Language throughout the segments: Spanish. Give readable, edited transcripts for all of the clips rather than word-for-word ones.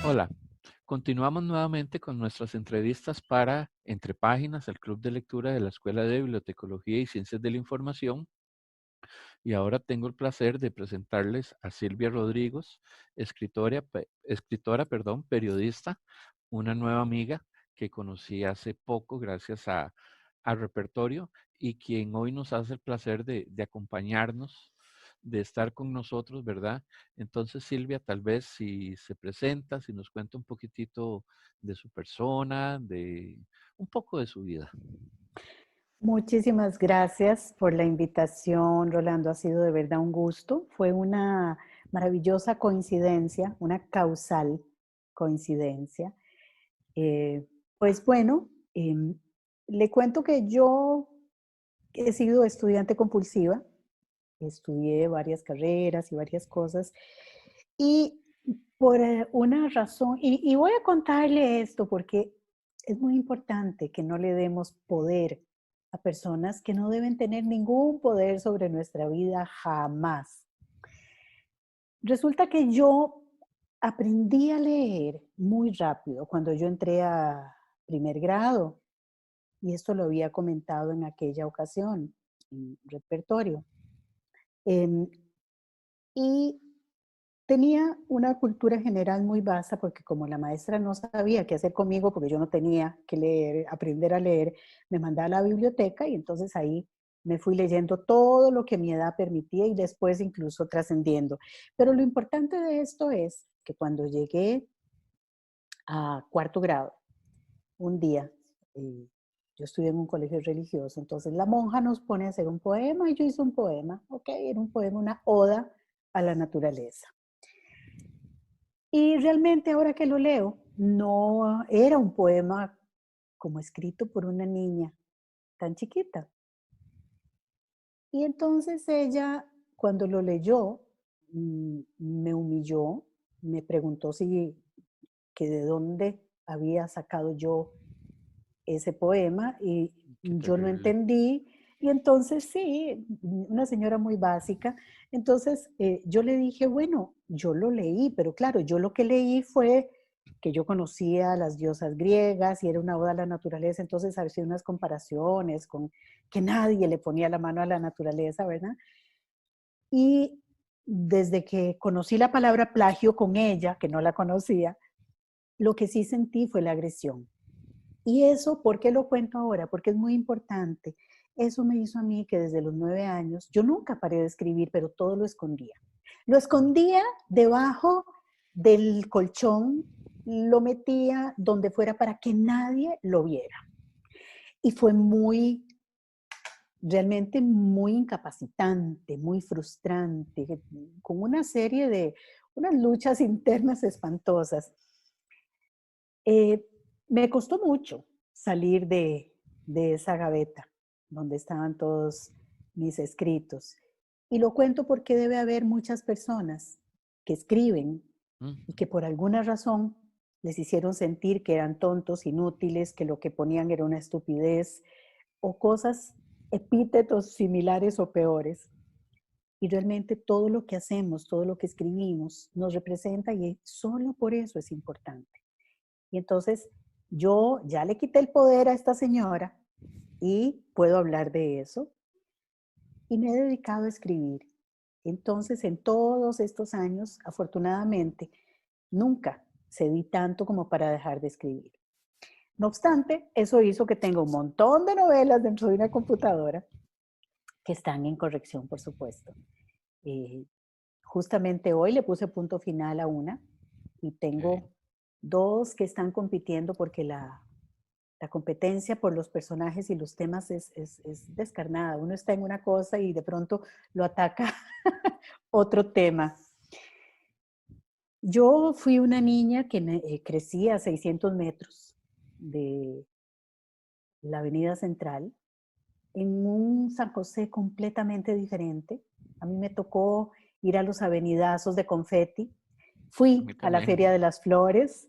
Hola, continuamos nuevamente con nuestras entrevistas para Entre Páginas, el Club de Lectura de la Escuela de Bibliotecología y Ciencias de la Información. Y ahora tengo el placer de presentarles a Silvia Rodríguez, escritora, periodista, una nueva amiga que conocí hace poco gracias a Repertorio y quien hoy nos hace el placer de acompañarnos, de estar con nosotros, ¿verdad? Entonces, Silvia, tal vez si se presenta, si nos cuenta un poquitito de su persona, de un poco de su vida. Muchísimas gracias por la invitación, Rolando. Ha sido de verdad un gusto. Fue una maravillosa coincidencia, una causal coincidencia. Eh, pues bueno, le cuento que yo he sido estudiante compulsiva, estudié varias carreras y varias cosas, y por una razón, y voy a contarle esto porque es muy importante que no le demos poder a personas que no deben tener ningún poder sobre nuestra vida jamás. Resulta que yo aprendí a leer muy rápido cuando yo entré a primer grado, y esto lo había comentado en aquella ocasión, en repertorio. Em, y tenía una cultura general muy vasta porque como la maestra no sabía qué hacer conmigo porque yo no tenía que leer, aprender a leer, me mandaba a la biblioteca y entonces ahí me fui leyendo todo lo que mi edad permitía y después incluso trascendiendo. Pero lo importante de esto es que cuando llegué a cuarto grado, un día, eh, yo estudié en un colegio religioso, entonces la monja nos pone a hacer un poema y yo hice un poema, ok, era un poema, una oda a la naturaleza. Y realmente ahora que lo leo, no era un poema como escrito por una niña tan chiquita. Y entonces ella, cuando lo leyó, me humilló, me preguntó si que de dónde había sacado yo ese poema y Qué yo no terrible. entendí. Y entonces sí, una señora muy básica. Entonces yo le dije, bueno, yo lo leí, pero claro, yo lo que leí fue que yo conocía a las diosas griegas y era una oda a la naturaleza, entonces hacía unas comparaciones con que nadie le ponía la mano a la naturaleza, ¿verdad? Y desde que conocí la palabra plagio con ella, que no la conocía, lo que sí sentí fue la agresión. Y eso, ¿por qué lo cuento ahora? Porque es muy importante. Eso me hizo a mí que desde los 9 años, yo nunca paré de escribir, pero todo lo escondía. Lo escondía debajo del colchón, lo metía donde fuera para que nadie lo viera. Y fue muy, realmente muy incapacitante, muy frustrante, con una serie de, unas luchas internas espantosas. Eh, Me costó mucho salir de esa gaveta donde estaban todos mis escritos. Y lo cuento porque debe haber muchas personas que escriben Mm, y que por alguna razón les hicieron sentir que eran tontos, inútiles, que lo que ponían era una estupidez o cosas, epítetos similares o peores. Y realmente todo lo que hacemos, todo lo que escribimos nos representa y solo por eso es importante. Y entonces yo ya le quité el poder a esta señora y puedo hablar de eso y me he dedicado a escribir. Entonces, en todos estos años, afortunadamente, nunca cedí tanto como para dejar de escribir. No obstante, eso hizo que tenga un montón de novelas dentro de una computadora que están en corrección, por supuesto. Eh, Justamente hoy le puse punto final a una y ok. tengo dos que están compitiendo porque la competencia por los personajes y los temas es descarnada. Uno está en una cosa y de pronto lo ataca otro tema. Yo fui una niña que crecí a 600 metros de la Avenida Central, en un San José completamente diferente. A mí me tocó ir a los avenidazos de confeti. A mí Fui a la también. Feria de las Flores.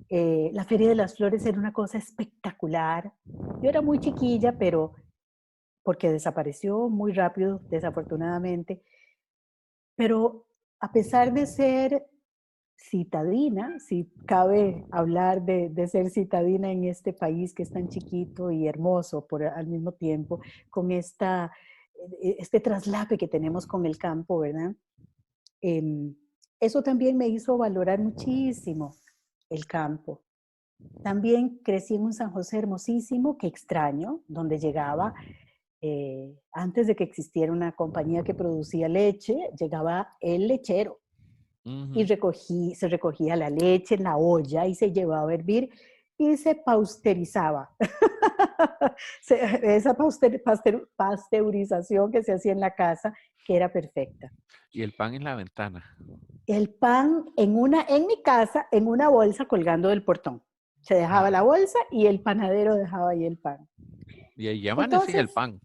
La Feria de las Flores era una cosa espectacular. Yo era muy chiquilla, pero porque desapareció muy rápido, desafortunadamente. Pero a pesar de ser citadina, si cabe hablar de ser citadina en este país que es tan chiquito y hermoso al mismo tiempo, con este traslape que tenemos con el campo, ¿verdad? Em, Eso también me hizo valorar muchísimo el campo. También crecí en un San José hermosísimo que extraño, donde llegaba, antes de que existiera una compañía que producía leche, llegaba el lechero y Ujú. se recogía la leche en la olla y se llevaba a hervir y se pasteurizaba. Esa pasteurización que se hacía en la casa, que era perfecta. Y el pan en la ventana. El pan en mi casa, en una bolsa colgando del portón. Se dejaba la Ah, bolsa y el panadero dejaba ahí el pan. y ahí amanecía el Entonces, pan.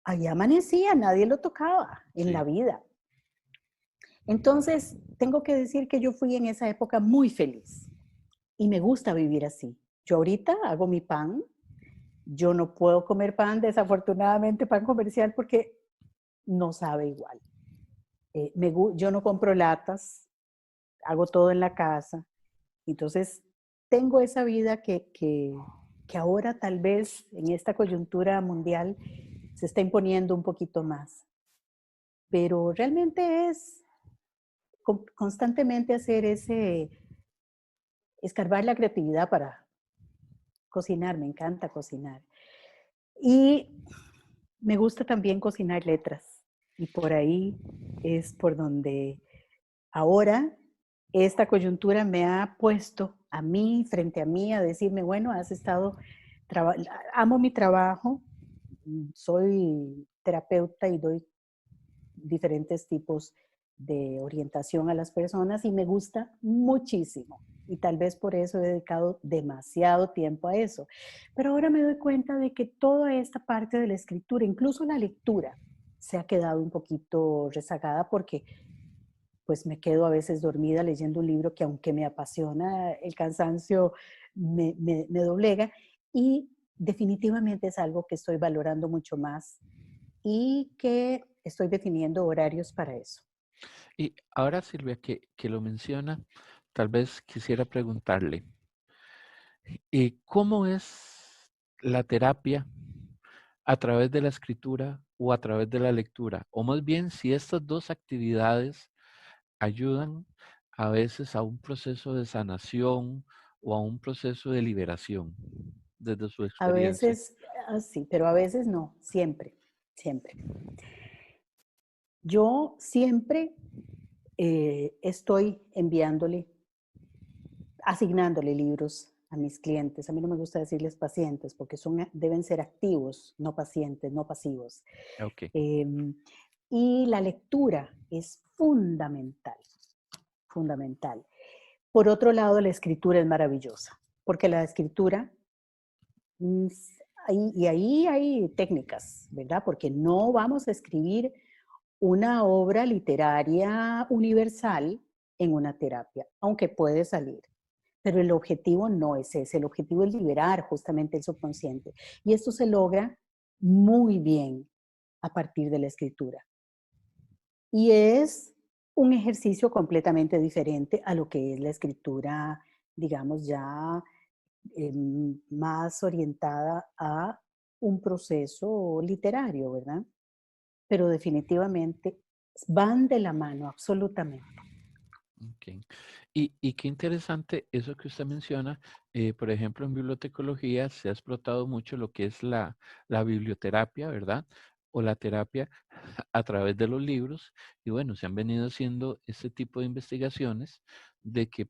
ahí amanecía, nadie lo tocaba en la Sí. vida. Entonces, tengo que decir que yo fui en esa época muy feliz y me gusta vivir así. Yo ahorita hago mi pan, yo no puedo comer pan, desafortunadamente pan comercial, porque no sabe igual. Yo no compro latas, hago todo en la casa. Entonces, tengo esa vida que ahora tal vez en esta coyuntura mundial se está imponiendo un poquito más. Pero realmente es constantemente hacer escarbar la creatividad para cocinar, me encanta cocinar. Y me gusta también cocinar letras. Y por ahí es por donde ahora esta coyuntura me ha puesto a mí, frente a mí, a decirme, bueno, amo mi trabajo, soy terapeuta y doy diferentes tipos de orientación a las personas y me gusta muchísimo. Y tal vez por eso he dedicado demasiado tiempo a eso. Pero ahora me doy cuenta de que toda esta parte de la escritura, incluso la lectura, se ha quedado un poquito rezagada porque pues me quedo a veces dormida leyendo un libro que aunque me apasiona, el cansancio me doblega y definitivamente es algo que estoy valorando mucho más y que estoy definiendo horarios para eso. Y ahora, Silvia, que lo menciona, tal vez quisiera preguntarle, ¿cómo es la terapia a través de la escritura o a través de la lectura? O más bien, si estas dos actividades ayudan a veces a un proceso de sanación o a un proceso de liberación, desde su A experiencia. veces sí, pero a veces no, siempre, siempre. Yo siempre estoy asignándole libros a mis clientes. A mí no me gusta decirles pacientes porque deben ser activos, no pacientes, no pasivos. Ok. Em, y la lectura es fundamental, fundamental. Por otro lado, la escritura es maravillosa, porque la escritura, mm, y ahí hay técnicas, ¿verdad? Porque no vamos a escribir una obra literaria universal en una terapia, aunque puede salir. Pero el objetivo no es ese, el objetivo es liberar justamente el subconsciente. Y esto se logra muy bien a partir de la escritura. Y es un ejercicio completamente diferente a lo que es la escritura, digamos, ya más orientada a un proceso literario, ¿verdad? Pero definitivamente van de la mano, absolutamente. Ok. Y qué interesante eso que usted menciona. Por ejemplo, en bibliotecología se ha explotado mucho lo que es la biblioterapia, ¿verdad? O la terapia a través de los libros. Y bueno, se han venido haciendo este tipo de investigaciones de que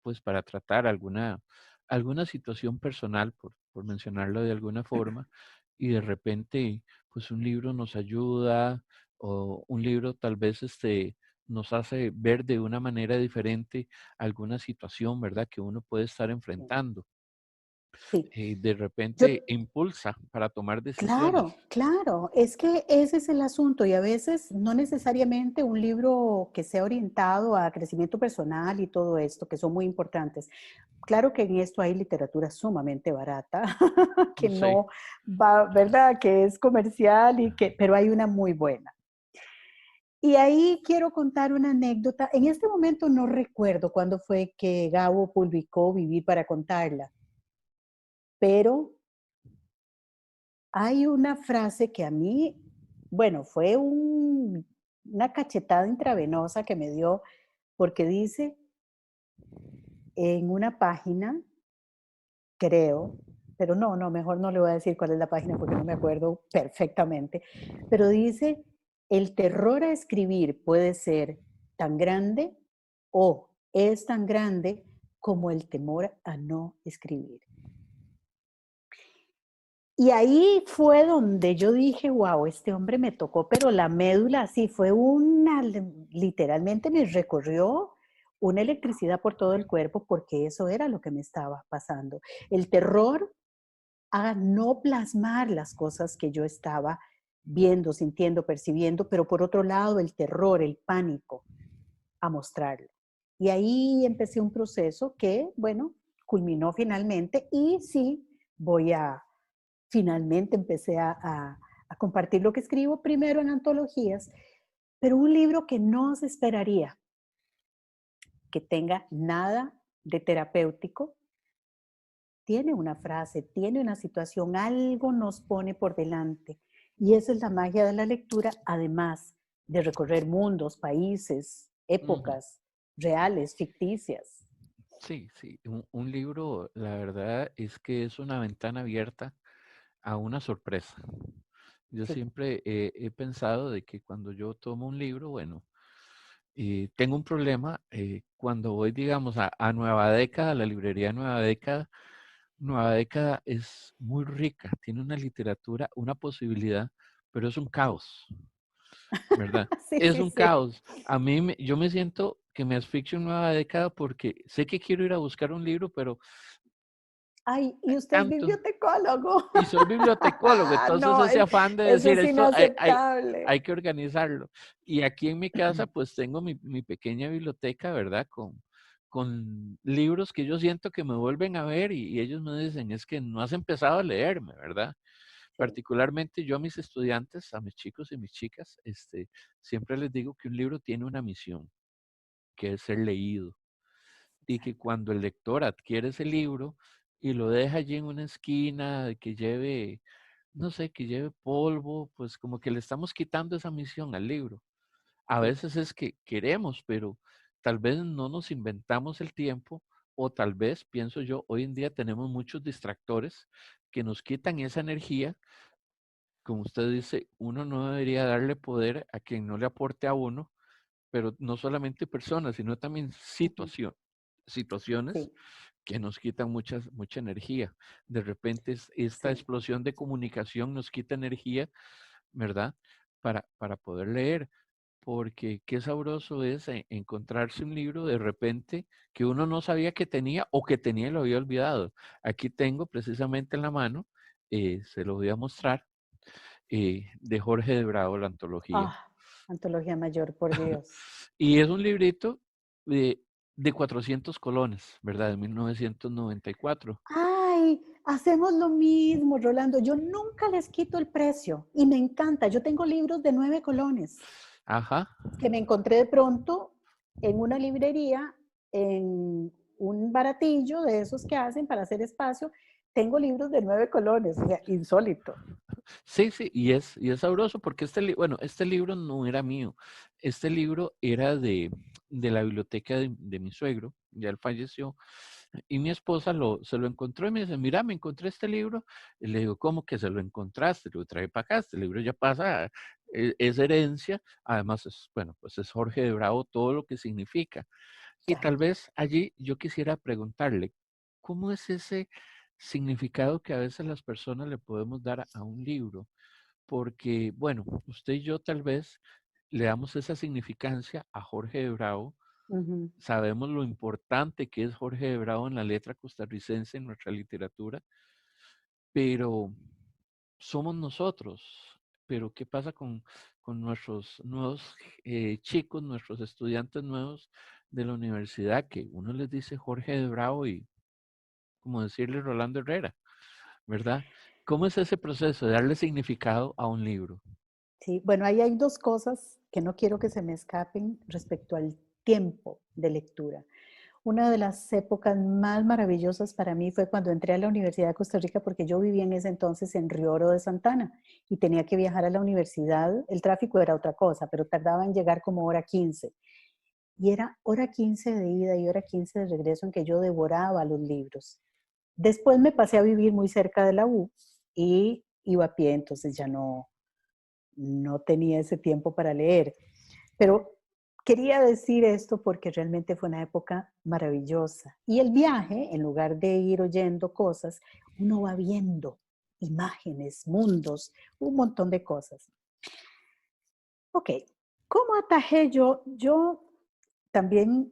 pues para tratar alguna situación personal, por mencionarlo de alguna forma, y de repente, pues un libro nos ayuda o un libro tal vez nos hace ver de una manera diferente alguna situación, ¿verdad? Que uno puede estar enfrentando. Sí, De yo repente impulsa para tomar decisiones. claro, claro, es que ese es el asunto y a veces no necesariamente un libro que sea orientado a crecimiento personal y todo esto, que son muy importantes. Claro que en esto hay literatura sumamente barata, que Sí, no va, ¿verdad? Que es comercial pero hay una muy buena. Y ahí quiero contar una anécdota. En este momento no recuerdo cuándo fue que Gabo publicó Vivir para contarla, pero hay una frase que a mí, bueno, fue una cachetada intravenosa que me dio, porque dice en una página, creo, pero no, mejor no le voy a decir cuál es la página porque no me acuerdo perfectamente, pero dice, el terror a escribir puede ser tan grande o es tan grande como el temor a no escribir. Y ahí fue donde yo dije, wow, este hombre me tocó, pero la médula, sí, fue literalmente me recorrió una electricidad por todo el cuerpo porque eso era lo que me estaba pasando. El terror a no plasmar las cosas que yo estaba viendo, sintiendo, percibiendo, pero por otro lado el terror, el pánico, a mostrarlo. Y ahí empecé un proceso que, bueno, culminó finalmente y sí, finalmente empecé a compartir lo que escribo primero en antologías, pero un libro que no se esperaría que tenga nada de terapéutico, tiene una frase, tiene una situación, algo nos pone por delante. Y esa es la magia de la lectura, además de recorrer mundos, países, Ujú. épocas reales, ficticias. Sí, sí, un libro, la verdad es que es una ventana abierta a una sorpresa. Yo Sí. siempre he pensado de que cuando yo tomo un libro, bueno, tengo un problema cuando voy, digamos, a Nueva Década, a la librería Nueva Década es muy rica, tiene una literatura, una posibilidad, pero es un Sí, caos, ¿verdad? sí, Es sí, un sí. caos. Yo me siento que me asfixio en Nueva Década porque sé que quiero ir a buscar un libro, pero Ay, y usted es tanto. bibliotecólogo. Y soy bibliotecólogo, entonces No, ese afán de eso decir es esto inaceptable. hay que organizarlo. Y aquí en mi casa pues tengo mi pequeña biblioteca, ¿verdad? Con libros que yo siento que me vuelven a ver y ellos me dicen, es que no has empezado a leerme, ¿verdad? Sí, Particularmente yo a mis estudiantes, a mis chicos y mis chicas, siempre les digo que un libro tiene una misión, que es ser leído y que exacto. cuando el lector adquiere ese libro y lo deja allí en una esquina, de que lleve, no sé, que lleve polvo, pues como que le estamos quitando esa misión al libro. A Sí. veces es que queremos, pero tal vez no nos inventamos el tiempo o tal vez, pienso yo, hoy en día tenemos muchos distractores que nos quitan esa energía. Como usted dice, uno no debería darle poder a quien no le aporte a uno, pero no solamente personas, sino también Ujú. situaciones Sí, que nos quitan mucha energía. De repente esta sí. explosión de comunicación nos quita energía, ¿verdad? Para poder leer, porque qué sabroso es encontrarse un libro de repente que uno no sabía que tenía o que tenía y lo había olvidado. Aquí tengo precisamente en la mano, se lo voy a mostrar, de Jorge de Bravo, la antología. Ah, antología mayor, por Dios. Y es un librito de 400 colones, ¿verdad? De 1994. Ay, hacemos lo mismo, Rolando. Yo nunca les quito el precio y me encanta. Yo tengo libros de 9 colones Ajá. que me encontré de pronto en una librería, en un baratillo de esos que hacen para hacer espacio. Tengo libros de 9 colones, o sea, insólito. Sí, sí, y es sabroso porque bueno, este libro no era mío. Este libro era de la biblioteca de mi suegro, ya él falleció, y mi esposa se lo encontró y me dice, mira, me encontré este libro. Y le digo, ¿cómo que se lo encontraste? Lo trae para acá, este libro ya pasa, es herencia, además es, bueno, pues es Jorge de Bravo, todo lo que significa. Y tal Claro. vez allí yo quisiera preguntarle, ¿cómo es ese significado que a veces las personas le podemos dar a un libro? Porque, bueno, usted y yo tal vez le damos esa significancia a Jorge de Bravo, Ujú. sabemos lo importante que es Jorge de Bravo en la letra costarricense, en nuestra literatura, pero somos nosotros. Pero ¿qué pasa con nuestros nuevos chicos, nuestros estudiantes nuevos de la universidad? Que uno les dice Jorge de Bravo y como decirle Rolando Herrera, ¿verdad? ¿Cómo es ese proceso de darle significado a un libro? Sí, bueno, ahí hay dos cosas que no quiero que se me escapen respecto al tiempo de lectura. Una de las épocas más maravillosas para mí fue cuando entré a la Universidad de Costa Rica, porque yo vivía en ese entonces en Río Oro de Santana y tenía que viajar a la universidad. El tráfico era otra cosa, pero tardaba en llegar como hora 15. Y era hora 15 de ida y hora 15 de regreso en que yo devoraba los libros. Después me pasé a vivir muy cerca de la U y iba a pie, entonces ya no tenía ese tiempo para leer. Pero quería decir esto porque realmente fue una época maravillosa. Y el viaje, en lugar de ir oyendo cosas, uno va viendo imágenes, mundos, un montón de cosas. Ok, ¿cómo atajé yo? Yo también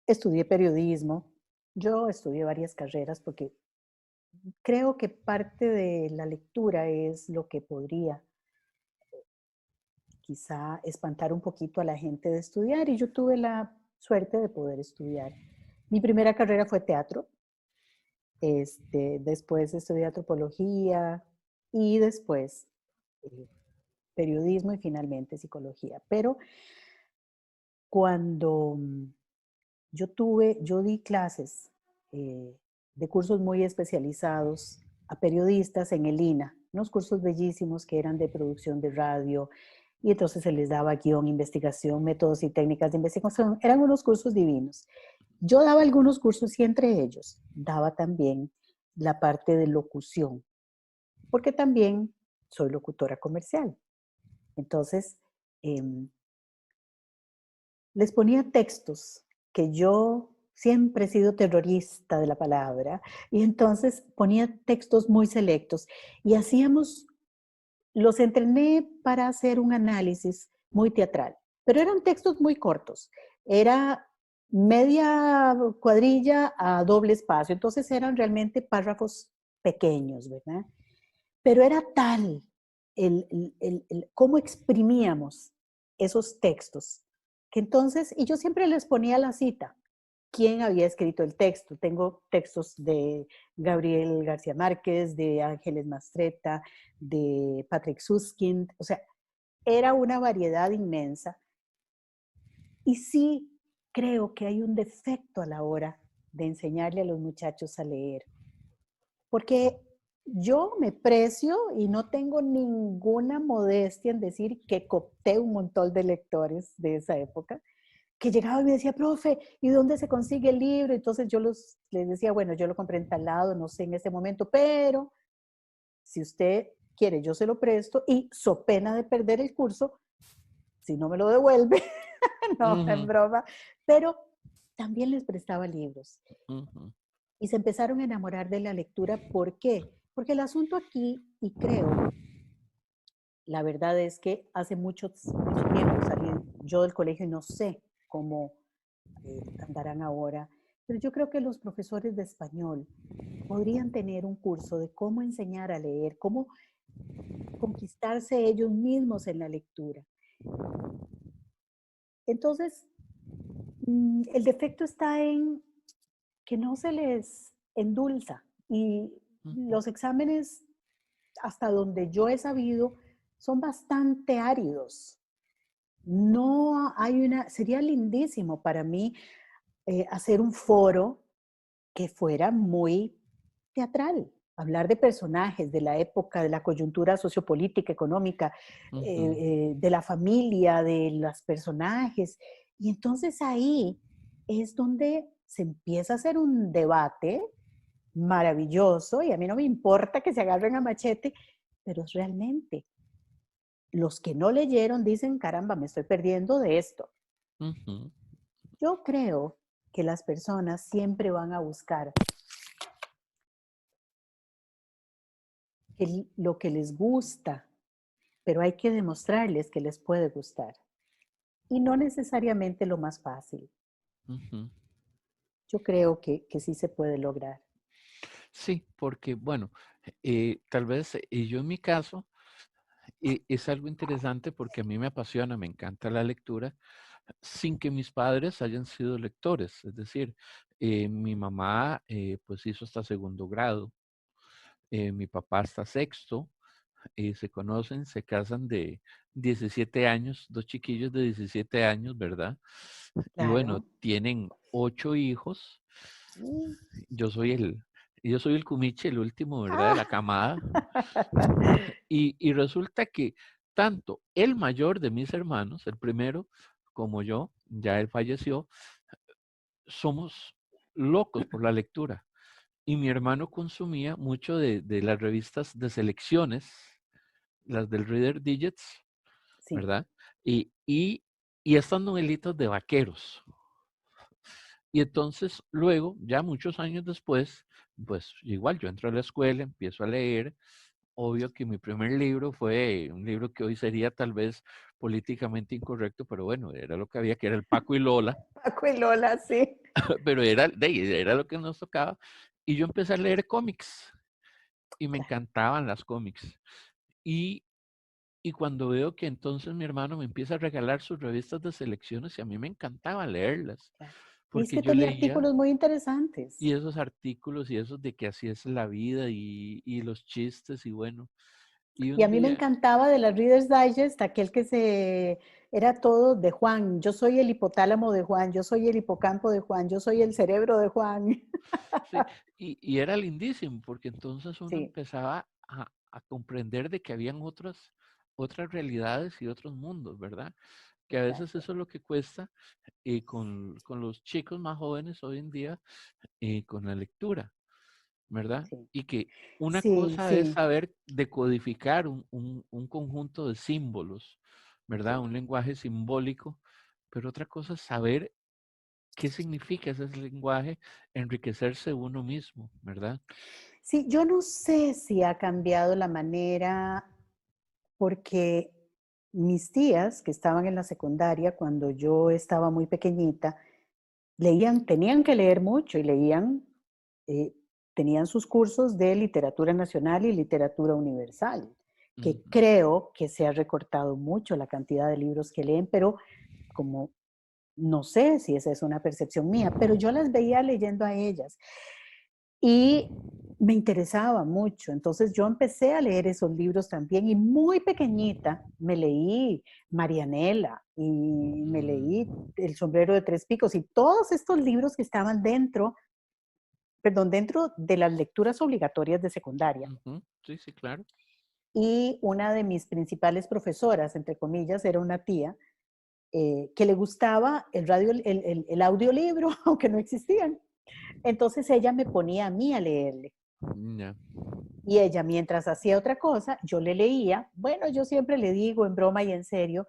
estudié periodismo. Yo estudié varias carreras porque creo que parte de la lectura es lo que podría quizá espantar un poquito a la gente de estudiar y yo tuve la suerte de poder estudiar. Mi primera carrera fue teatro, después estudié antropología y después eh, periodismo y finalmente psicología. Pero cuando yo di clases eh, de cursos muy especializados a periodistas en el INA, unos cursos bellísimos que eran de producción de radio, y entonces se les daba guión, investigación, métodos y técnicas de investigación. Eran unos cursos divinos. Yo daba algunos cursos y entre ellos daba también la parte de locución, porque también soy locutora comercial. Entonces, eh, les ponía textos que yo siempre he sido terrorista de la palabra, y entonces ponía textos muy selectos y los entrené para hacer un análisis muy teatral, pero eran textos muy cortos, era media cuadrilla a doble espacio, entonces eran realmente párrafos pequeños, ¿verdad? Pero era tal cómo exprimíamos esos textos, que entonces, y yo siempre les ponía la cita, quién había escrito el texto. Tengo textos de Gabriel García Márquez, de Ángeles Mastretta, de Patrick Suskind, o sea, era una variedad inmensa. Y sí creo que hay un defecto a la hora de enseñarle a los muchachos a leer, porque yo me precio y no tengo ninguna modestia en decir que coopté un montón de lectores de esa época, que llegaba y me decía, profe, ¿y dónde se consigue el libro? Entonces les decía, bueno, yo lo compré en tal lado, no sé en ese momento, pero si usted quiere, yo se lo presto y so pena de perder el curso, si no me lo devuelve, no, en Ujú, broma, pero también les prestaba libros. ujú, Y se empezaron a enamorar de la lectura. ¿Por qué? Porque el asunto aquí, y creo, la verdad es que hace mucho tiempo salí yo del colegio y no sé cómo andarán ahora, pero yo creo que los profesores de español podrían tener un curso de cómo enseñar a leer, cómo conquistarse ellos mismos en la lectura. Entonces, el defecto está en que no se les endulza y ujú. los exámenes, hasta donde yo he sabido, son bastante áridos. No hay sería lindísimo para mí hacer un foro que fuera muy teatral, hablar de personajes, de la época, de la coyuntura sociopolítica, económica, Ujú, de la familia, de los personajes. Y entonces ahí es donde se empieza a hacer un debate maravilloso y a mí no me importa que se agarren a machete, pero realmente los que no leyeron dicen, caramba, me estoy perdiendo de esto. ujú, Yo creo que las personas siempre van a buscar lo que les gusta, pero hay que demostrarles que les puede gustar. Y no necesariamente lo más fácil. ujú. Yo creo que sí se puede lograr. Sí, porque bueno, tal vez yo en mi caso es algo interesante porque a mí me apasiona, me encanta la lectura, sin que mis padres hayan sido lectores. Es decir, mi mamá pues hizo hasta segundo grado, mi papá hasta sexto, y se conocen, se casan de 17 años, dos chiquillos de 17 años, ¿verdad? Y bueno, Claro. tienen 8 hijos. Mm. Yo soy yo soy el cumiche, el último, ¿verdad? De la Ah. camada. Y resulta que tanto el mayor de mis hermanos, el primero, como yo, ya él falleció, somos locos por la lectura. Y mi hermano consumía mucho de las revistas de selecciones, las del Reader Digits, Sí, ¿verdad? Y, y, y estas novelitas de vaqueros. Y entonces luego, ya muchos años después, pues igual yo entro a la escuela, empiezo a leer. Obvio que mi primer libro fue un libro que hoy sería tal vez políticamente incorrecto, pero bueno, era lo que había, que era el Paco y Lola, Paco y Lola, sí. pero era lo que nos tocaba. Y yo empecé a leer cómics y me Claro, encantaban las cómics. Y, y cuando veo que entonces mi hermano me empieza a regalar sus revistas de selecciones y a mí me encantaba leerlas, claro. Y es porque que yo tenía leía artículos muy interesantes. y esos artículos y esos de que así es la vida y los chistes y bueno, y Y a un mí me día, encantaba de las Reader's Digest aquel que se era todo de Juan. Yo soy el hipotálamo de Juan, yo soy el hipocampo de Juan, yo soy el cerebro de Juan. sí, y era lindísimo, porque entonces uno Sí, empezaba a comprender de que habían otras realidades y otros mundos, ¿verdad? Que a veces exacto. eso es lo que cuesta con los chicos más jóvenes hoy en día con la lectura, ¿verdad? Sí, Y que una sí, cosa es sí, saber decodificar un conjunto de símbolos, ¿verdad? sí. Un lenguaje simbólico, pero otra cosa es saber qué significa ese lenguaje, enriquecerse uno mismo, ¿verdad? Sí, yo no sé si ha cambiado la manera, porque mis tías, que estaban en la secundaria cuando yo estaba muy pequeñita, leían, tenían que leer mucho y leían, eh, tenían sus cursos de literatura nacional y literatura universal, que Ujú, creo que se ha recortado mucho la cantidad de libros que leen, pero como no sé si esa es una percepción mía, pero yo las veía leyendo a ellas y me interesaba mucho. Entonces yo empecé a leer esos libros también y muy pequeñita me leí Marianela y me leí mm, El sombrero de tres picos y todos estos libros que estaban dentro, perdón, dentro de las lecturas obligatorias de secundaria. ujú, sí, sí, claro. Y una de mis principales profesoras, entre comillas, era una tía que le gustaba el radio, el audiolibro, aunque no existían. Entonces ella me ponía a mí a leerle. Ya. Y ella, mientras hacía otra cosa, yo le leía. Bueno, yo siempre le digo en broma y en serio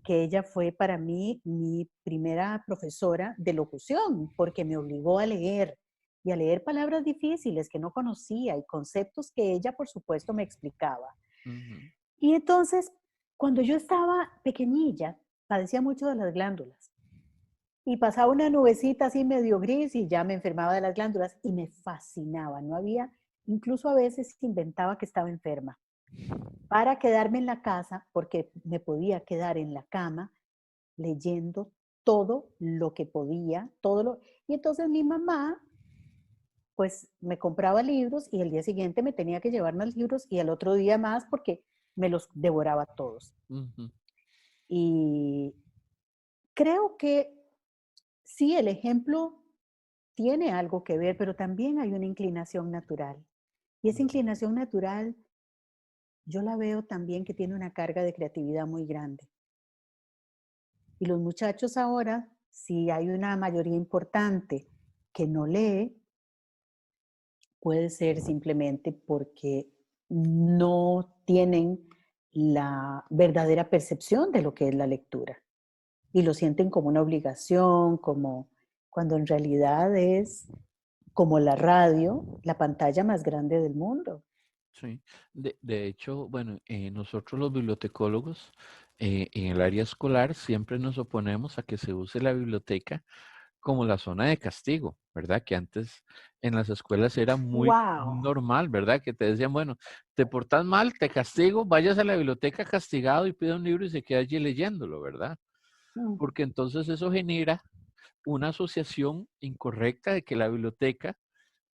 que ella fue para mí mi primera profesora de locución, porque me obligó a leer y a leer palabras difíciles que no conocía y conceptos que ella, por supuesto, me explicaba. Ujú, Y entonces, cuando yo estaba pequeñilla, padecía mucho de las glándulas. Y pasaba una nubecita así medio gris y ya me enfermaba de las glándulas y me fascinaba. No había, incluso a veces inventaba que estaba enferma para quedarme en la casa porque me podía quedar en la cama leyendo todo lo que podía, todo lo... Y entonces mi mamá pues me compraba libros y el día siguiente me tenía que llevar más libros y al otro día más porque me los devoraba todos. ujú, Y creo que sí, el ejemplo tiene algo que ver, pero también hay una inclinación natural. Y esa ujú. inclinación natural yo la veo también que tiene una carga de creatividad muy grande. Y los muchachos ahora, si hay una mayoría importante que no lee, puede ser simplemente porque no tienen la verdadera percepción de lo que es la lectura y lo sienten como una obligación, como cuando en realidad es como la radio, la pantalla más grande del mundo. Sí, de hecho, bueno, nosotros los bibliotecólogos en el área escolar siempre nos oponemos a que se use la biblioteca como la zona de castigo, ¿verdad? Que antes en las escuelas era muy ¡Wow! normal, ¿verdad? Que te decían, bueno, te portas mal, te castigo, vayas a la biblioteca castigado y pida un libro y se queda allí leyéndolo, ¿verdad? Mm, Porque entonces eso genera una asociación incorrecta de que la biblioteca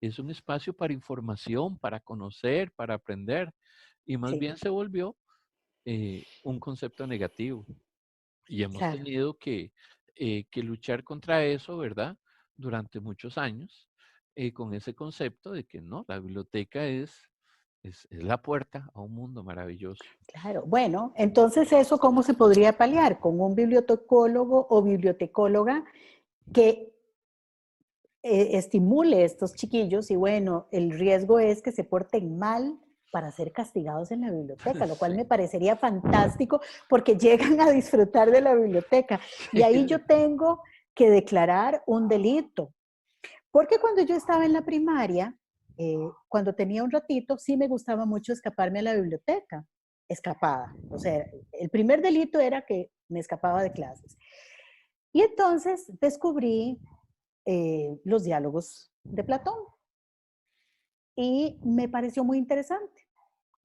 es un espacio para información, para conocer, para aprender. y más sí, bien se volvió un concepto negativo. Y hemos claro. tenido que luchar contra eso, ¿verdad? Durante muchos años, con ese concepto de que no, la biblioteca es la puerta a un mundo maravilloso. Claro, bueno, entonces eso cómo se podría paliar con un bibliotecólogo o bibliotecóloga que estimule a estos chiquillos y bueno, el riesgo es que se porten mal para ser castigados en la biblioteca, lo cual Sí, me parecería fantástico porque llegan a disfrutar de la biblioteca. Y sí, ahí yo tengo que declarar un delito, porque cuando yo estaba en la primaria, cuando tenía un ratito, sí me gustaba mucho escaparme a la biblioteca, escapada. O sea, el primer delito era que me escapaba de clases. Y entonces descubrí los diálogos de Platón y me pareció muy interesante.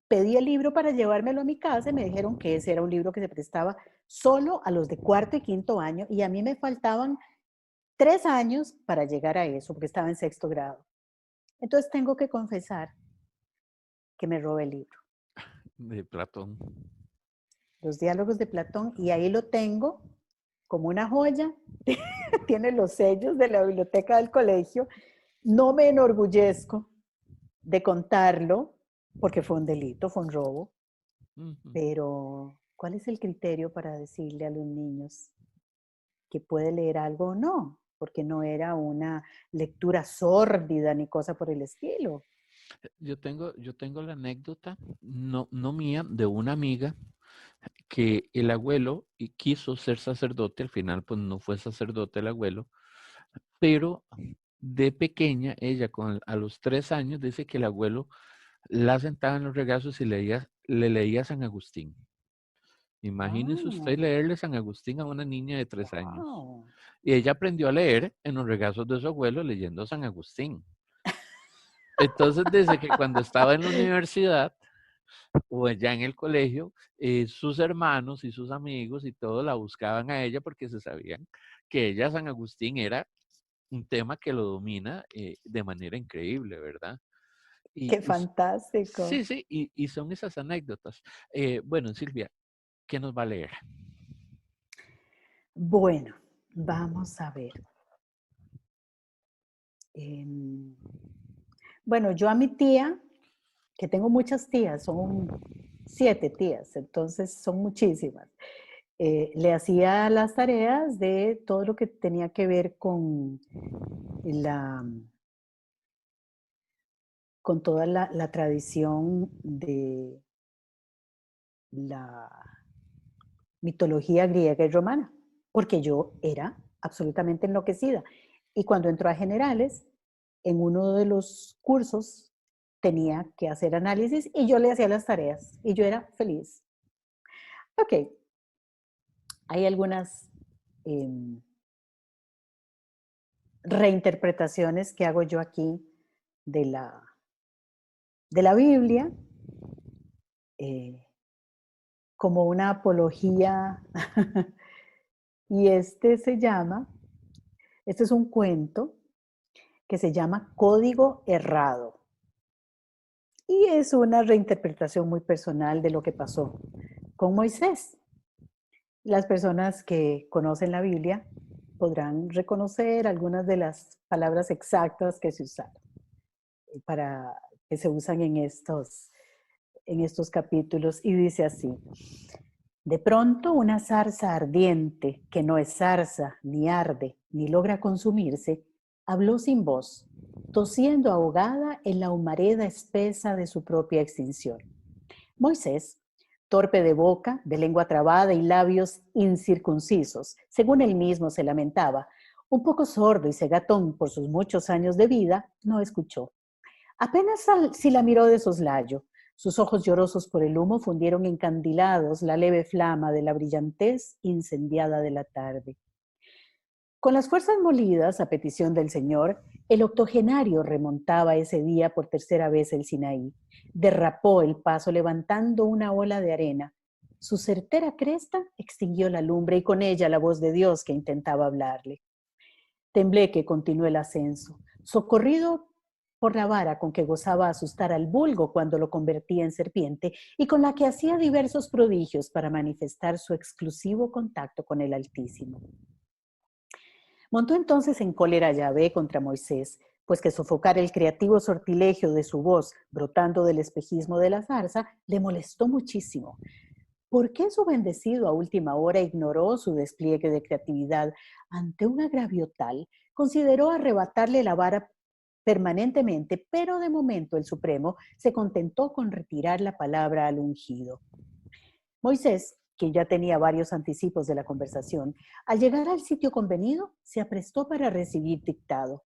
Pedí el libro para llevármelo a mi casa y me dijeron que ese era un libro que se prestaba solo a los de cuarto y quinto año y a mí me faltaban 3 años para llegar a eso porque estaba en sexto grado. Entonces tengo que confesar que me robé el libro, de Platón. los diálogos de Platón, y ahí lo tengo como una joya. Tiene los sellos de la biblioteca del colegio. No me enorgullezco de contarlo porque fue un delito, fue un robo, Ujú. pero ¿cuál es el criterio para decirle a los niños que puede leer algo o no? Porque no era una lectura sórdida ni cosa por el estilo. Yo tengo la anécdota, no mía, de una amiga que el abuelo quiso ser sacerdote, al final pues no fue sacerdote el abuelo, pero de pequeña, ella a los 3 años dice que el abuelo la sentaba en los regazos y le leía San Agustín. Imagínese usted Ah, leerle San Agustín a una niña de 3 años. wow. Y ella aprendió a leer en los regazos de su abuelo leyendo San Agustín. Entonces, desde que cuando estaba en la universidad o ya en el colegio, sus hermanos y sus amigos y todo la buscaban a ella porque se sabían que ella, San Agustín, era un tema que lo domina de manera increíble, ¿verdad? Qué Y fantástico. sí, sí, y son esas anécdotas. Bueno, Silvia, ¿qué nos va a leer? Bueno, vamos a ver. Em, bueno, yo a mi tía, que tengo muchas tías, son 7 tías, entonces son muchísimas. Le hacía las tareas de todo lo que tenía que ver la, con toda la tradición de la mitología griega y romana, porque yo era absolutamente enloquecida. Y cuando entró a generales, en uno de los cursos tenía que hacer análisis y yo le hacía las tareas y yo era feliz. Ok, hay algunas eh, reinterpretaciones que hago yo aquí de la Biblia, eh, como una apología, y este es un cuento que se llama Código Errado. Y es una reinterpretación muy personal de lo que pasó con Moisés. Las personas que conocen la Biblia podrán reconocer algunas de las palabras exactas que se usaron para que se usan en estos capítulos y dice así: de pronto una zarza ardiente, que no es zarza, ni arde, ni logra consumirse, habló sin voz, tosiendo ahogada en la humareda espesa de su propia extinción. Moisés, torpe de boca, de lengua trabada y labios incircuncisos, según él mismo se lamentaba, un poco sordo y cegatón por sus muchos años de vida, no escuchó. Apenas si la miró de soslayo. Sus ojos llorosos por el humo fundieron encandilados la leve flama de la brillantez incendiada de la tarde. Con las fuerzas molidas, a petición del Señor, el octogenario remontaba ese día por tercera vez el Sinaí. Derrapó el paso levantando una ola de arena. Su certera cresta extinguió la lumbre y con ella la voz de Dios que intentaba hablarle. Temblé que continuó el ascenso. Socorrido por la vara con que gozaba asustar al vulgo cuando lo convertía en serpiente y con la que hacía diversos prodigios para manifestar su exclusivo contacto con el Altísimo. Montó entonces en cólera Yahvé contra Moisés, pues que sofocar el creativo sortilegio de su voz brotando del espejismo de la zarza le molestó muchísimo. ¿Por qué su bendecido a última hora ignoró su despliegue de creatividad ante un agravio tal? Consideró arrebatarle la vara permanentemente, pero de momento el Supremo se contentó con retirar la palabra al ungido. Moisés, que ya tenía varios anticipos de la conversación, al llegar al sitio convenido, se aprestó para recibir dictado.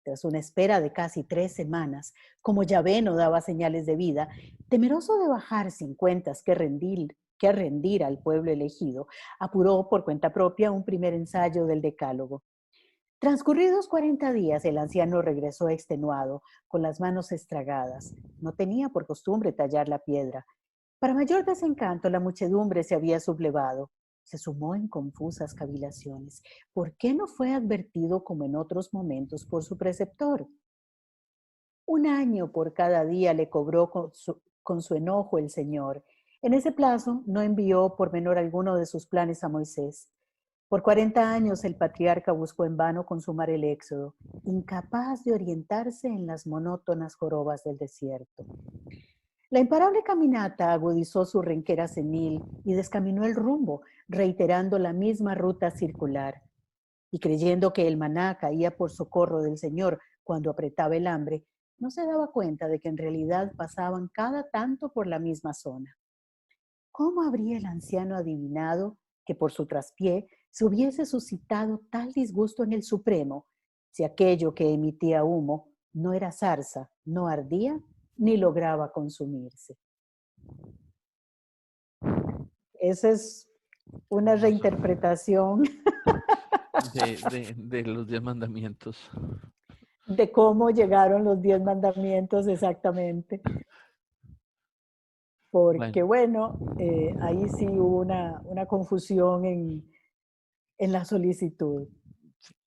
Tras una espera de casi 3 semanas, como Yahvé no daba señales de vida, temeroso de bajar sin cuentas que rendir al pueblo elegido, apuró por cuenta propia un primer ensayo del Decálogo. Transcurridos 40 días, el anciano regresó extenuado, con las manos estragadas. No tenía por costumbre tallar la piedra. Para mayor desencanto, la muchedumbre se había sublevado. Se sumó en confusas cavilaciones. ¿Por qué no fue advertido como en otros momentos por su preceptor? 1 año por cada día le cobró con su enojo el Señor. En ese plazo no envió por menor alguno de sus planes a Moisés. Por 40 años el patriarca buscó en vano consumar el éxodo, incapaz de orientarse en las monótonas jorobas del desierto. La imparable caminata agudizó su renquera senil y descaminó el rumbo, reiterando la misma ruta circular. Y creyendo que el maná caía por socorro del Señor cuando apretaba el hambre, no se daba cuenta de que en realidad pasaban cada tanto por la misma zona. ¿Cómo habría el anciano adivinado que por su traspié se hubiese suscitado tal disgusto en el Supremo, si aquello que emitía humo no era zarza, no ardía ni lograba consumirse? Esa es una Hermoso. reinterpretación De los 10 mandamientos. de cómo llegaron los 10 mandamientos exactamente. Porque Bueno, bueno, ahí sí hubo una confusión en la solicitud.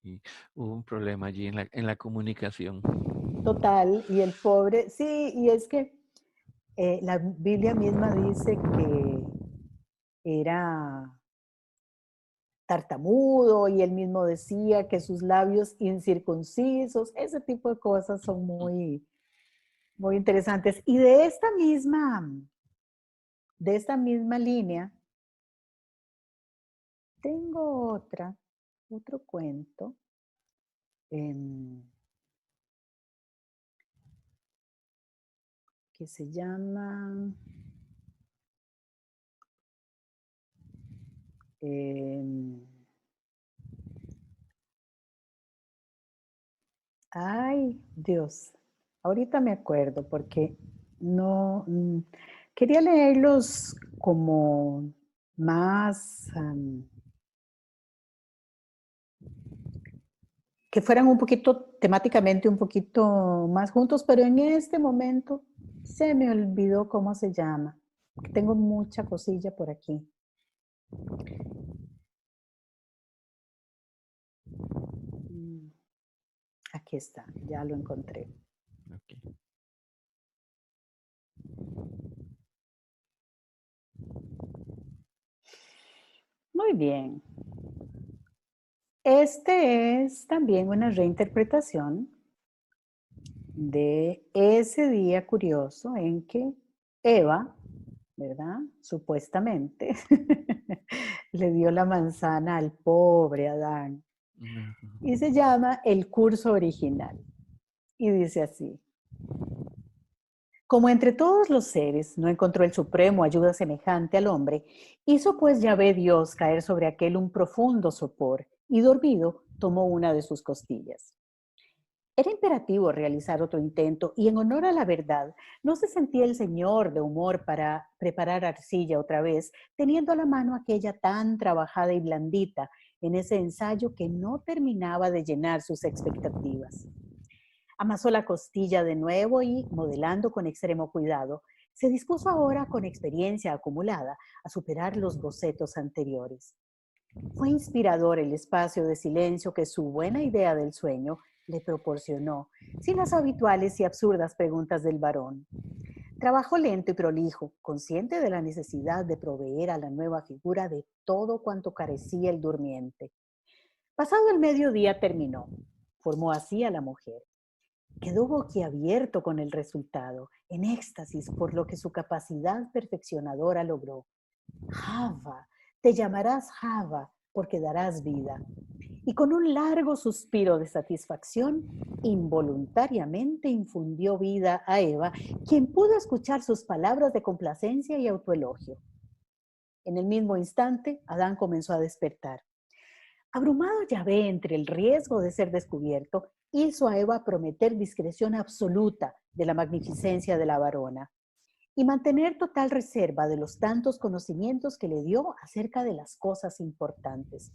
y hubo un problema allí en la comunicación. Total, y el pobre, sí, y es que la Biblia misma dice que era tartamudo y él mismo decía que sus labios incircuncisos, ese tipo de cosas son muy, muy interesantes. Y de esta misma línea, tengo otro cuento. em, que se llama em, ay, Dios, ahorita me acuerdo porque no quería leerlos como más que fueran un poquito temáticamente un poquito más juntos, pero en este momento se me olvidó cómo se llama. Tengo mucha cosilla por aquí. Aquí está, ya lo encontré. Okay. Muy bien. Este es también una reinterpretación de ese día curioso en que Eva, ¿verdad? Supuestamente, le dio la manzana al pobre Adán. Y se llama El curso original. Y dice así: como entre todos los seres no encontró el Supremo ayuda semejante al hombre, hizo pues Yahvé Dios caer sobre aquel un profundo sopor, y dormido tomó una de sus costillas. Era imperativo realizar otro intento, y en honor a la verdad, no se sentía el Señor de humor para preparar arcilla otra vez, teniendo a la mano aquella tan trabajada y blandita en ese ensayo que no terminaba de llenar sus expectativas. Amasó la costilla de nuevo y, modelando con extremo cuidado, se dispuso ahora, con experiencia acumulada, a superar los bocetos anteriores. Fue inspirador el espacio de silencio que su buena idea del sueño le proporcionó, sin las habituales y absurdas preguntas del varón. Trabajó lento y prolijo, consciente de la necesidad de proveer a la nueva figura de todo cuanto carecía el durmiente. Pasado el mediodía terminó. Formó así a la mujer. Quedó boquiabierto con el resultado, en éxtasis por lo que su capacidad perfeccionadora logró. Java, te llamarás Java porque darás vida. Y con un largo suspiro de satisfacción, involuntariamente infundió vida a Eva, quien pudo escuchar sus palabras de complacencia y autoelogio. En el mismo instante, Adán comenzó a despertar. Abrumado Yahvé entre el riesgo de ser descubierto, hizo a Eva prometer discreción absoluta de la magnificencia de la varona y mantener total reserva de los tantos conocimientos que le dio acerca de las cosas importantes.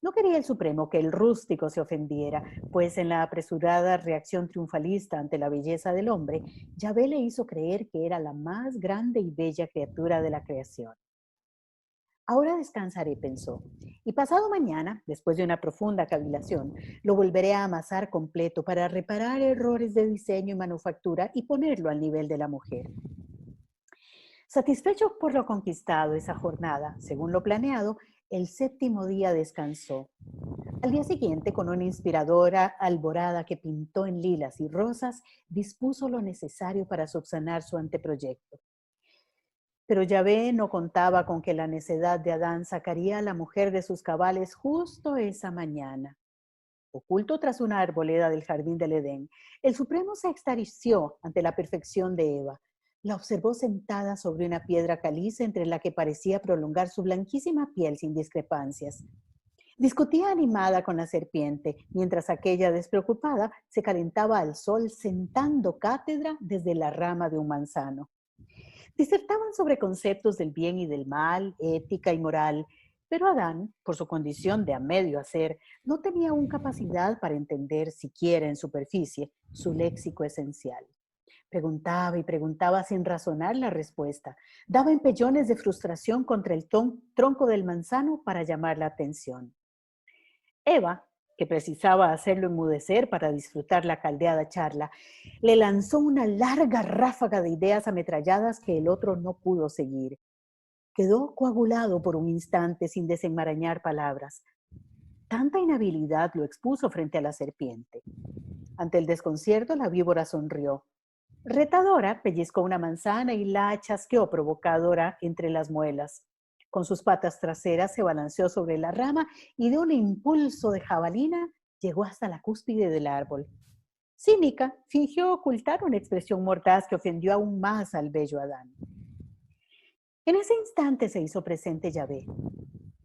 No quería el Supremo que el rústico se ofendiera, pues en la apresurada reacción triunfalista ante la belleza del hombre, Yahvé le hizo creer que era la más grande y bella criatura de la creación. Ahora descansaré, pensó, y pasado mañana, después de una profunda cavilación, lo volveré a amasar completo para reparar errores de diseño y manufactura y ponerlo al nivel de la mujer. Satisfecho por lo conquistado esa jornada, según lo planeado, el séptimo día descansó. Al día siguiente, con una inspiradora alborada que pintó en lilas y rosas, dispuso lo necesario para subsanar su anteproyecto. Pero Yahvé no contaba con que la necedad de Adán sacaría a la mujer de sus cabales justo esa mañana. Oculto tras una arboleda del jardín del Edén, el Supremo se extasió ante la perfección de Eva. La observó sentada sobre una piedra caliza entre la que parecía prolongar su blanquísima piel sin discrepancias. Discutía animada con la serpiente, mientras aquella despreocupada se calentaba al sol sentando cátedra desde la rama de un manzano. Disertaban sobre conceptos del bien y del mal, ética y moral, pero Adán, por su condición de a medio hacer, no tenía aún capacidad para entender, siquiera en superficie, su léxico esencial. Preguntaba y preguntaba sin razonar la respuesta. Daba empellones de frustración contra el tronco del manzano para llamar la atención. Eva, que precisaba hacerlo enmudecer para disfrutar la caldeada charla, le lanzó una larga ráfaga de ideas ametralladas que el otro no pudo seguir. Quedó coagulado por un instante sin desenmarañar palabras. Tanta inhabilidad lo expuso frente a la serpiente. Ante el desconcierto, la víbora sonrió. Retadora, pellizcó una manzana y la chasqueó provocadora entre las muelas. Con sus patas traseras se balanceó sobre la rama y de un impulso de jabalina llegó hasta la cúspide del árbol. Cínica, fingió ocultar una expresión mordaz que ofendió aún más al bello Adán. En ese instante se hizo presente Yahvé.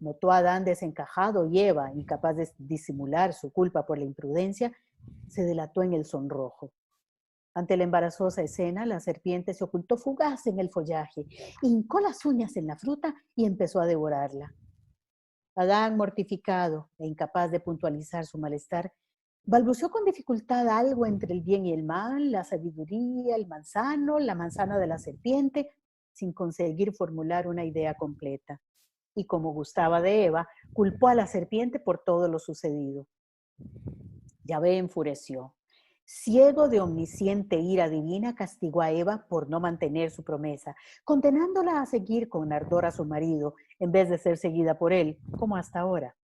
Notó a Adán desencajado y Eva, incapaz de disimular su culpa por la imprudencia, se delató en el sonrojo. Ante la embarazosa escena, la serpiente se ocultó fugaz en el follaje, hincó las uñas en la fruta y empezó a devorarla. Adán, mortificado e incapaz de puntualizar su malestar, balbuceó con dificultad algo entre el bien y el mal, la sabiduría, el manzano, la manzana de la serpiente, sin conseguir formular una idea completa. Y como gustaba de Eva, culpó a la serpiente por todo lo sucedido. Yahvé enfureció. Ciego de omnisciente ira divina, castigó a Eva por no mantener su promesa, condenándola a seguir con ardor a su marido, en vez de ser seguida por él, como hasta ahora.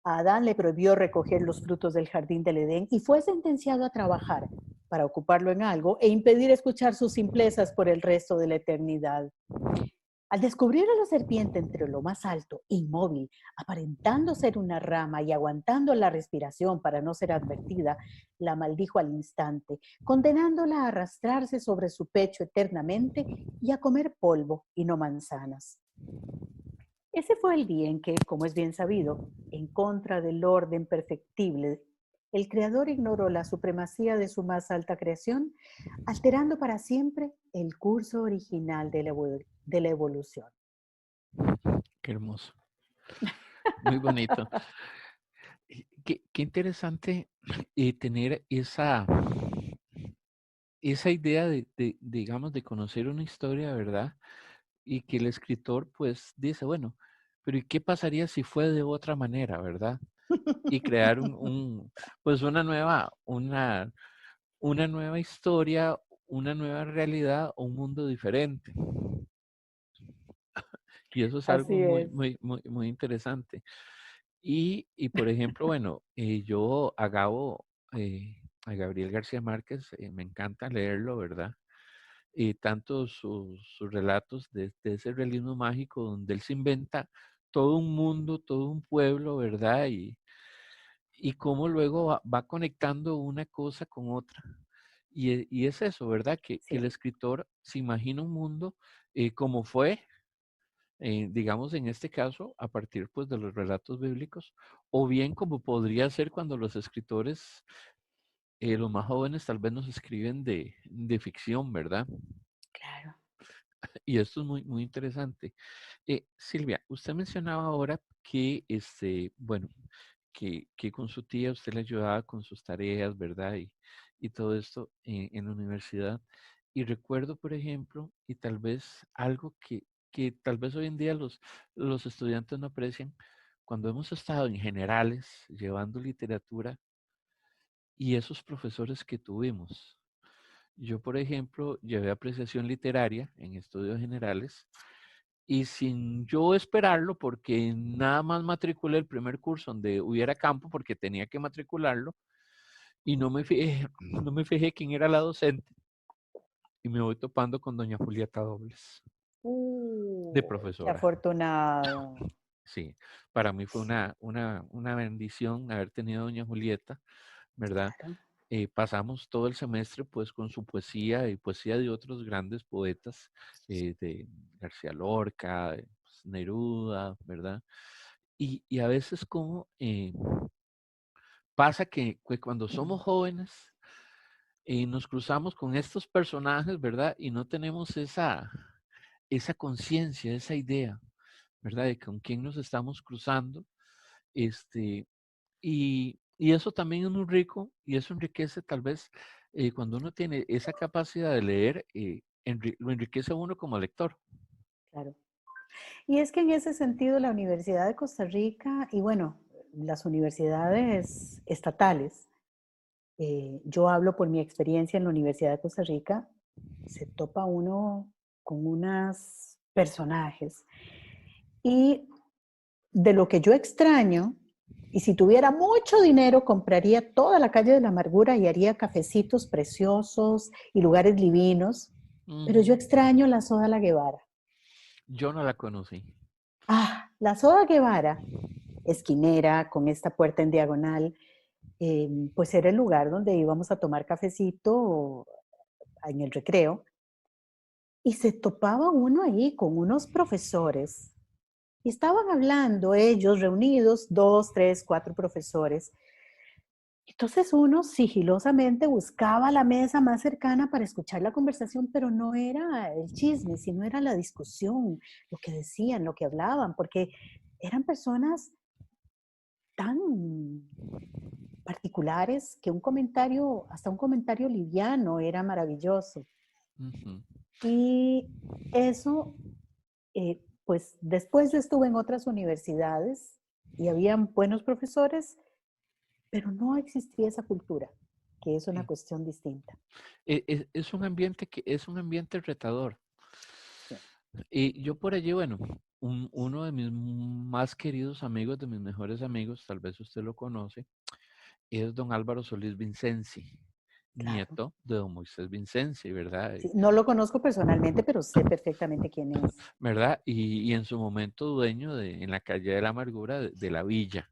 A Adán le prohibió recoger los frutos del jardín del Edén y fue sentenciado a trabajar para ocuparlo en algo e impedir escuchar sus simplezas por el resto de la eternidad. Al descubrir a la serpiente entre lo más alto, inmóvil, aparentando ser una rama y aguantando la respiración para no ser advertida, la maldijo al instante, condenándola a arrastrarse sobre su pecho eternamente y a comer polvo y no manzanas. Ese fue el día en que, como es bien sabido, en contra del orden perfectible, el Creador ignoró la supremacía de su más alta creación, alterando para siempre el curso original de la evolución. Qué hermoso. Muy bonito. Qué interesante tener esa idea digamos, de conocer una historia, ¿verdad? Y que el escritor, pues, dice, bueno, pero ¿y qué pasaría si fue de otra manera, verdad? y crear pues una nueva historia, una nueva realidad, un mundo diferente. Y eso es algo Así muy, es. muy, muy, muy interesante. Y por ejemplo, bueno, yo a Gabriel García Márquez, me encanta leerlo, ¿verdad? Y tanto sus relatos de ese realismo mágico donde él se inventa todo un mundo, todo un pueblo, ¿verdad? Y cómo luego va conectando una cosa con otra. Y es eso, ¿verdad? Que el Sí, escritor se imagina un mundo como fue, digamos en este caso, a partir pues de los relatos bíblicos, o bien como podría ser cuando los escritores, los más jóvenes tal vez nos escriben de ficción, ¿verdad? claro. Y esto es muy, muy interesante. Silvia, usted mencionaba ahora que, bueno, que con su tía usted le ayudaba con sus tareas, ¿verdad? Y todo esto en la universidad. Y recuerdo, por ejemplo, y tal vez algo que tal vez hoy en día los estudiantes no aprecian, cuando hemos estado en generales llevando literatura y esos profesores que tuvimos. Yo, por ejemplo, llevé apreciación literaria en estudios generales y sin yo esperarlo, porque nada más matriculé el primer curso donde hubiera campo, porque tenía que matricularlo, y no me fijé quién era la docente, y me voy topando con doña Julieta Dobles, de Qué profesora. afortunado. Sí, para mí fue una bendición haber tenido a doña Julieta, ¿verdad? Claro. Pasamos todo el semestre pues con su poesía y poesía de otros grandes poetas, de García Lorca, pues, Neruda, ¿verdad? Y a veces como pasa que cuando somos jóvenes nos cruzamos con estos personajes, ¿verdad? Y no tenemos esa conciencia, esa idea, ¿verdad? De con quién nos estamos cruzando. Este, y eso también es muy rico y eso enriquece tal vez cuando uno tiene esa capacidad de leer, lo enriquece a uno como lector. Claro. Y es que en ese sentido la Universidad de Costa Rica y bueno, las universidades estatales, yo hablo por mi experiencia en la Universidad de Costa Rica, se topa uno con unos personajes. Y de lo que yo extraño, y si tuviera mucho dinero, compraría toda la calle de la amargura y haría cafecitos preciosos y lugares divinos, pero yo Ujú. extraño la soda La Guevara. Yo no la conocí. Ah, la soda Guevara, esquinera, con esta puerta en diagonal, pues era el lugar donde íbamos a tomar cafecito en el recreo y se topaba uno ahí con unos profesores y estaban hablando ellos reunidos, dos, tres, cuatro profesores. Entonces uno sigilosamente buscaba la mesa más cercana para escuchar la conversación, pero no era el chisme, sino era la discusión, lo que decían, lo que hablaban, porque eran personas tan particulares que un comentario, hasta un comentario liviano era maravilloso. Ujú. Y eso, pues después yo estuve en otras universidades y habían buenos profesores, pero no existía esa cultura, que es una Sí. cuestión distinta. Es un ambiente que es un ambiente retador. Sí, Y yo por allí, bueno, uno de mis más queridos amigos, de mis mejores amigos, tal vez usted lo conoce, es don Álvaro Solís Vincenzi, claro. nieto de don Moisés Vincenzi, ¿verdad? Sí, no lo conozco personalmente, pero sé perfectamente quién es. ¿Verdad? Y en su momento dueño en la calle de la amargura de la villa,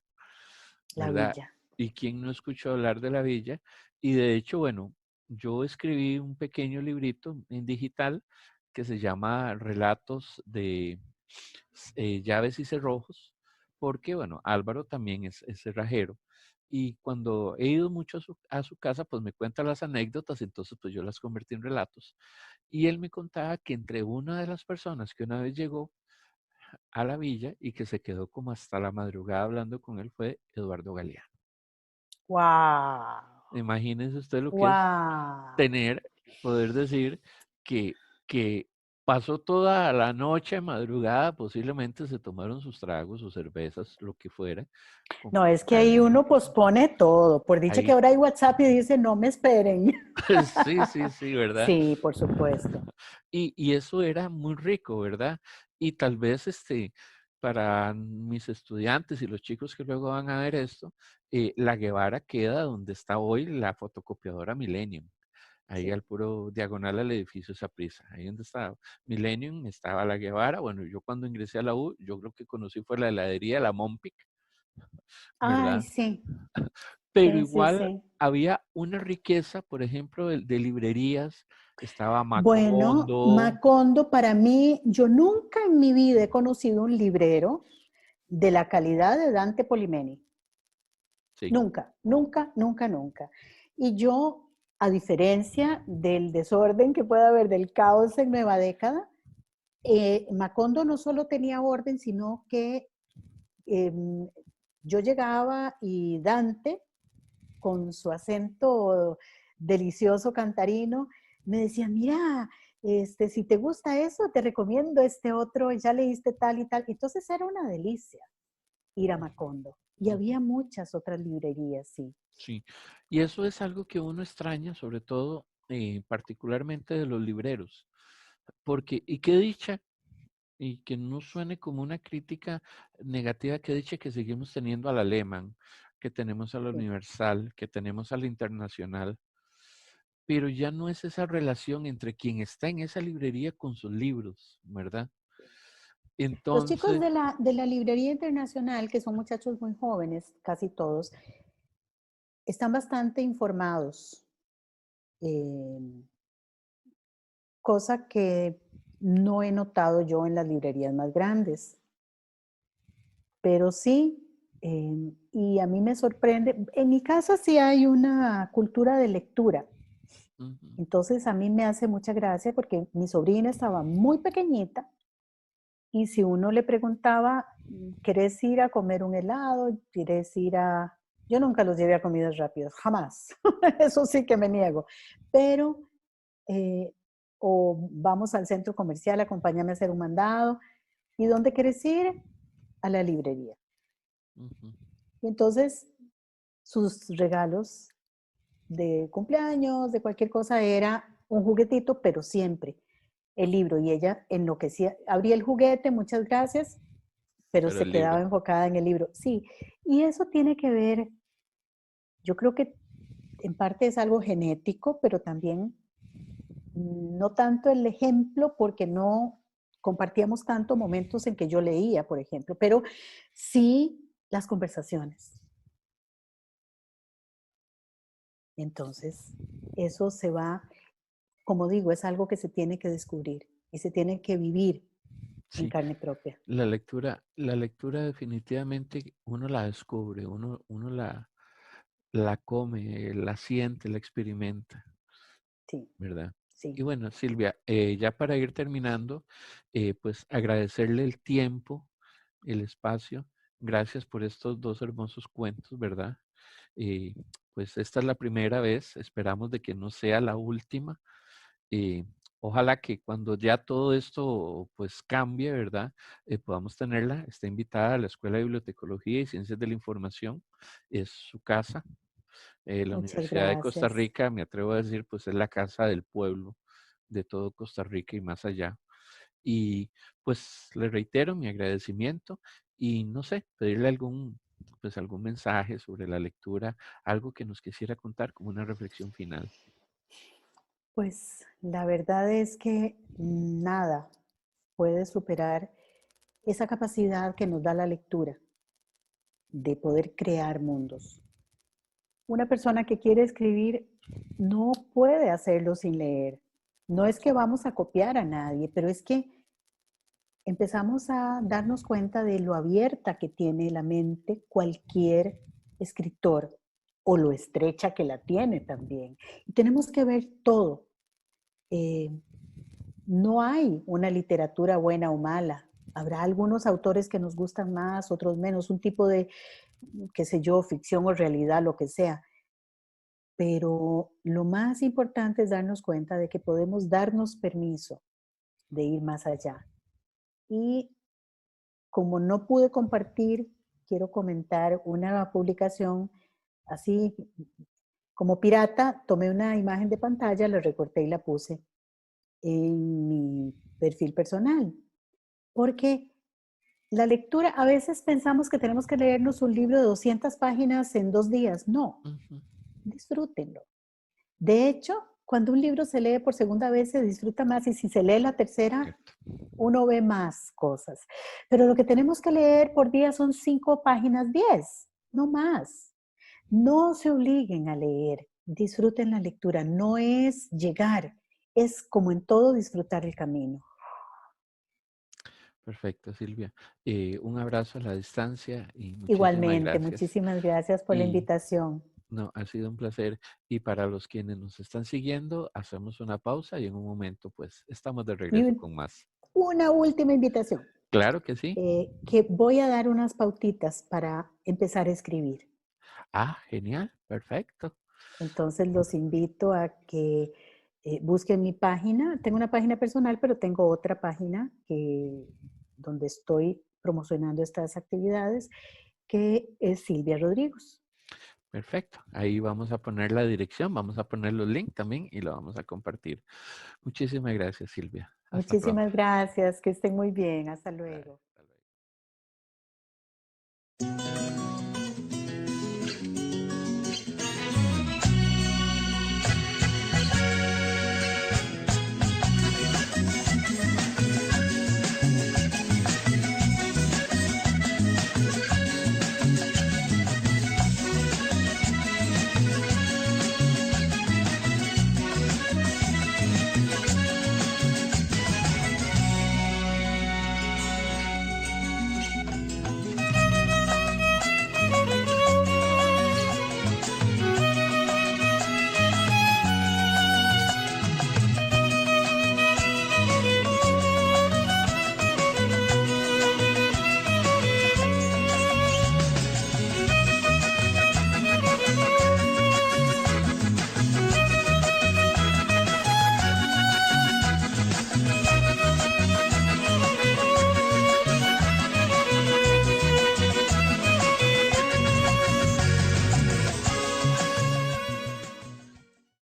La ¿verdad? villa. Y quién no escuchó hablar de la villa. Y de hecho, bueno, yo escribí un pequeño librito en digital que se llama Relatos de Llaves y Cerrojos, porque, bueno, Álvaro también es cerrajero. Y cuando he ido mucho a su casa, pues me cuenta las anécdotas, entonces pues yo las convertí en relatos. Y él me contaba que entre una de las personas que una vez llegó a la villa y que se quedó como hasta la madrugada hablando con él fue Eduardo Galeano. ¡Wow! Imagínese usted lo que es ¡Wow! tener, poder decir que, que pasó toda la noche, madrugada, posiblemente se tomaron sus tragos, sus cervezas, lo que fuera, No, con es que ahí alguien. uno pospone todo. Por dicha que Ahí, ahora hay WhatsApp y dice, no me esperen. sí, sí, sí, ¿verdad? Sí, por supuesto. Y eso era muy rico, ¿verdad? Y tal vez para mis estudiantes y los chicos que luego van a ver esto, La Guevara queda donde está hoy la fotocopiadora Millennium. Ahí Sí. al puro diagonal al edificio Saprissa. Ahí donde estaba Millennium, estaba La Guevara. Bueno, yo cuando ingresé a la U, yo creo que conocí fue la heladería, la Mompic, Ay, ¿verdad? sí, Pero sí, sí, igual sí. había una riqueza, por ejemplo, de librerías. Estaba Bueno, Macondo, Macondo, para mí, yo nunca en mi vida he conocido un librero de la calidad de Dante Polimeni. sí. Nunca, nunca, nunca, nunca. Y yo, a diferencia del desorden que puede haber, del caos en Nueva Década, Macondo no solo tenía orden, sino que eh, yo llegaba y Dante, con su acento delicioso cantarino, me decía, mira, si te gusta eso, te recomiendo este otro, ya leíste tal y tal. Entonces era una delicia ir a Macondo. Y Ujú, había muchas otras librerías, sí. sí. Y eso es algo que uno extraña, sobre todo, particularmente de los libreros. Porque, y qué dicha, y que no suene como una crítica negativa, qué dicha que seguimos teniendo a la Alemán, que tenemos a la Sí. Universal, que tenemos a la Internacional, pero ya no es esa relación entre quien está en esa librería con sus libros, ¿verdad? Los chicos Entonces, de la Librería Internacional, que son muchachos muy jóvenes, casi todos, están bastante informados, eh, cosa que no he notado yo en las librerías más grandes. Pero sí, y a mí me sorprende, en mi casa sí hay una cultura de lectura, ujú, entonces a mí me hace mucha gracia porque mi sobrina estaba muy pequeñita y si uno le preguntaba, ¿querés ir a comer un helado? ¿Querés ir a...? Yo nunca los llevé a comidas rápidas, jamás. Eso sí que me niego. Pero, eh, o vamos al centro comercial, acompáñame a hacer un mandado. ¿Y dónde querés ir? A la librería. ujú, Y entonces sus regalos de cumpleaños, de cualquier cosa, era un juguetito, pero siempre el libro. Y ella enloquecía, abría el juguete, muchas gracias, pero pero se el libro. quedaba enfocada en el libro. Sí, y eso tiene que ver, yo creo que en parte es algo genético, pero también no tanto el ejemplo, porque no compartíamos tanto momentos en que yo leía, por ejemplo, pero sí las conversaciones. Entonces, eso se va, como digo, es algo que se tiene que descubrir y se tiene que vivir en Sí, carne propia. la lectura definitivamente uno la descubre, uno la come, la siente, la experimenta, Sí, ¿verdad? Y sí. bueno, Silvia, ya para ir terminando, pues agradecerle el tiempo, el espacio. Gracias por estos dos hermosos cuentos, ¿verdad? Eh, pues esta es la primera vez, esperamos de que no sea la última. eh, Ojalá que cuando ya todo esto pues cambie, ¿verdad? Podamos tenerla. Está invitada a la Escuela de Bibliotecología y Ciencias de la Información. Es su casa. La Muchas Universidad de Costa gracias. Rica, me atrevo a decir, pues es la casa del pueblo de todo Costa Rica y más allá. Y pues le reitero mi agradecimiento y no sé, pedirle pues algún mensaje sobre la lectura, algo que nos quisiera contar como una reflexión final. Pues la verdad es que nada puede superar esa capacidad que nos da la lectura de poder crear mundos. Una persona que quiere escribir no puede hacerlo sin leer. No es que vamos a copiar a nadie, pero es que empezamos a darnos cuenta de lo abierta que tiene la mente cualquier escritor o lo estrecha que la tiene también. Y tenemos que ver todo. Eh, no hay una literatura buena o mala. Habrá algunos autores que nos gustan más, otros menos, un tipo de, qué sé yo, ficción o realidad, lo que sea. Pero lo más importante es darnos cuenta de que podemos darnos permiso de ir más allá. Y como no pude compartir, quiero comentar una publicación así como pirata, tomé una imagen de pantalla, la recorté y la puse en mi perfil personal, porque la lectura, a veces pensamos que tenemos que leernos un libro de 200 páginas en 2 días. No, Ujú. disfrútenlo. De hecho, cuando un libro se lee por segunda vez, se disfruta más y si se lee la tercera, Cierto. uno ve más cosas. Pero lo que tenemos que leer por día son 5 páginas, 10, no más. No se obliguen a leer, disfruten la lectura. No es llegar, es como en todo disfrutar el camino. Perfecto, Silvia. Un abrazo a la distancia y muchísimas Igualmente, gracias. muchísimas gracias por la Y invitación. no, ha sido un placer. Y para los quienes nos están siguiendo, hacemos una pausa y en un momento, pues, estamos de Y regreso con más. una última invitación, Claro que sí. que voy a dar unas pautitas para empezar a escribir. Ah, genial. Perfecto. Entonces los invito a que busquen mi página. Tengo una página personal, pero tengo otra página donde estoy promocionando estas actividades, que es Silvia Rodríguez. Perfecto. Ahí vamos a poner la dirección, vamos a poner los links también y lo vamos a compartir. Muchísimas gracias, Silvia. Hasta pronto. Muchísimas gracias, que estén muy bien. Hasta Bye. luego. Hasta luego.